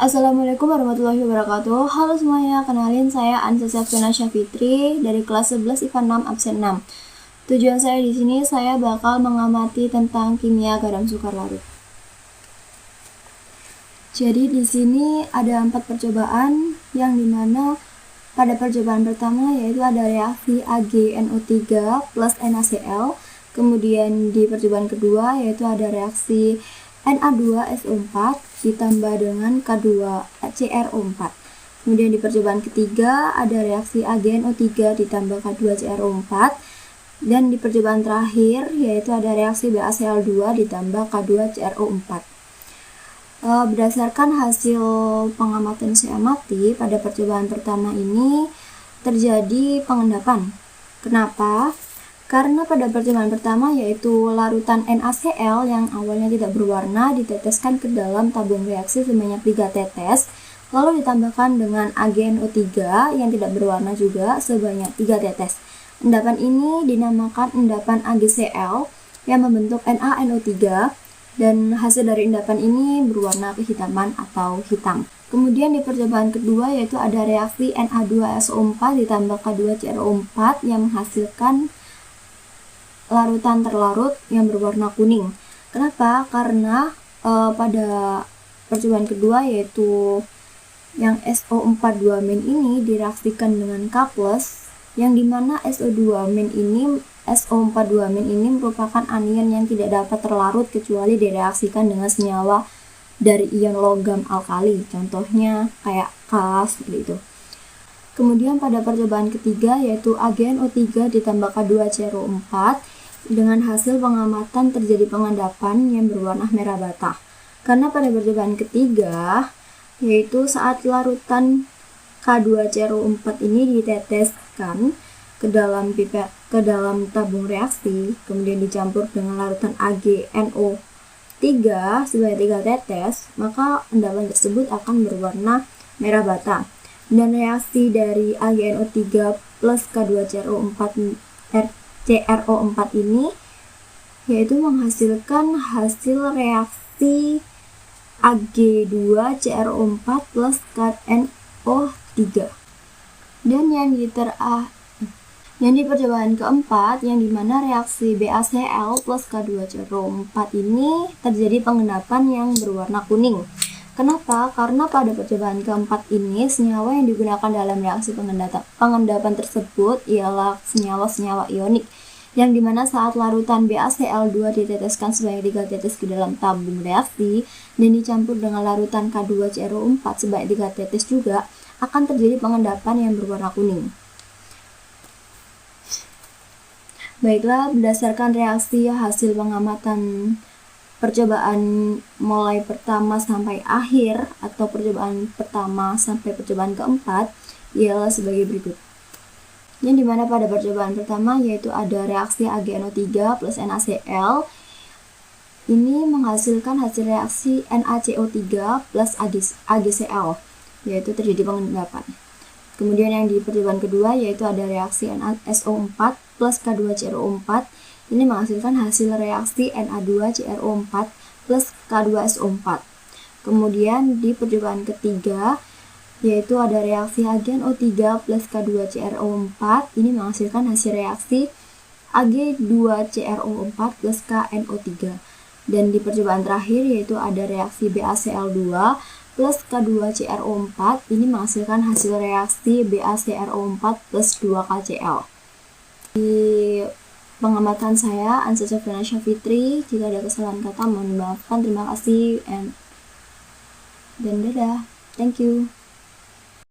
Assalamualaikum warahmatullahi wabarakatuh. Halo semuanya, kenalin saya Ansa Safina Syafitri dari kelas 11 IPA 6 absen 6. Tujuan saya di sini saya bakal mengamati tentang kimia garam sukar larut. Jadi di sini ada 4 percobaan yang dimana pada percobaan pertama yaitu ada reaksi AgNO3 plus NaCl. Kemudian di percobaan kedua yaitu ada reaksi Na2SO4 ditambah dengan K2CrO4. Kemudian di percobaan ketiga ada reaksi AgNO3 ditambah K2CrO4. Dan di percobaan terakhir yaitu ada reaksi BaCl2 ditambah K2CrO4. Berdasarkan hasil pengamatan saya amati, pada percobaan pertama ini terjadi pengendapan. Kenapa? Karena pada percobaan pertama yaitu larutan NaCl yang awalnya tidak berwarna diteteskan ke dalam tabung reaksi sebanyak 3 tetes, lalu ditambahkan dengan AgNO3 yang tidak berwarna juga sebanyak 3 tetes. Endapan ini dinamakan endapan AgCl yang membentuk NaNO3 dan hasil dari endapan ini berwarna kehitaman atau hitam. Kemudian di percobaan kedua yaitu ada reaksi Na2SO4 ditambah K2CrO4 yang menghasilkan larutan terlarut yang berwarna kuning. Kenapa? Karena pada percobaan kedua yaitu yang SO4-2- ini direaksikan dengan K+, yang dimana SO4-2- ini merupakan anion yang tidak dapat terlarut kecuali direaksikan dengan senyawa dari ion logam alkali, contohnya kayak K seperti itu. Kemudian pada percobaan ketiga yaitu AgNO3 ditambah K2CrO4, dengan hasil pengamatan terjadi pengendapan yang berwarna merah bata. Karena pada percobaan ketiga yaitu saat larutan K2CrO4 ini diteteskan ke dalam tabung reaksi, kemudian dicampur dengan larutan AgNO3 sebanyak 3 tetes, maka endapan tersebut akan berwarna merah bata. Dan reaksi dari AgNO3 plus K2CrO4 ini yaitu menghasilkan hasil reaksi Ag2CrO4 plus KNO3. Dan yang di percobaan keempat yang dimana reaksi BaCl plus K2CrO4 ini terjadi pengendapan yang berwarna kuning. Kenapa? Karena pada percobaan keempat ini senyawa yang digunakan dalam reaksi pengendapan tersebut ialah senyawa-senyawa ionik, yang dimana saat larutan BaCl2 diteteskan sebanyak 3 tetes ke dalam tabung reaksi dan dicampur dengan larutan K2CrO4 sebanyak 3 tetes juga, akan terjadi pengendapan yang berwarna kuning. Baiklah, berdasarkan reaksi hasil pengamatan percobaan mulai pertama sampai akhir atau percobaan pertama sampai percobaan keempat ialah sebagai berikut. Yang dimana pada percobaan pertama yaitu ada reaksi AgNO3 plus NaCl ini menghasilkan hasil reaksi NaCO3 plus AgCl, yaitu terjadi pengendapan. Kemudian yang di percobaan kedua yaitu ada reaksi NaSO4 plus K2CrO4 ini menghasilkan hasil reaksi Na2CrO4 plus K2SO4. Kemudian di percobaan ketiga yaitu ada reaksi AgNO3 plus K2CrO4 ini menghasilkan hasil reaksi Ag2CrO4 plus KNO3. Dan di percobaan terakhir yaitu ada reaksi BaCl2 plus K2CrO4 ini menghasilkan hasil reaksi BaCrO4 plus 2KCl. Di pengamatan saya, Ansa Safina Syafitri, jika ada kesalahan kata mohon dimaafkan. Terima kasih dan dadah. Thank you.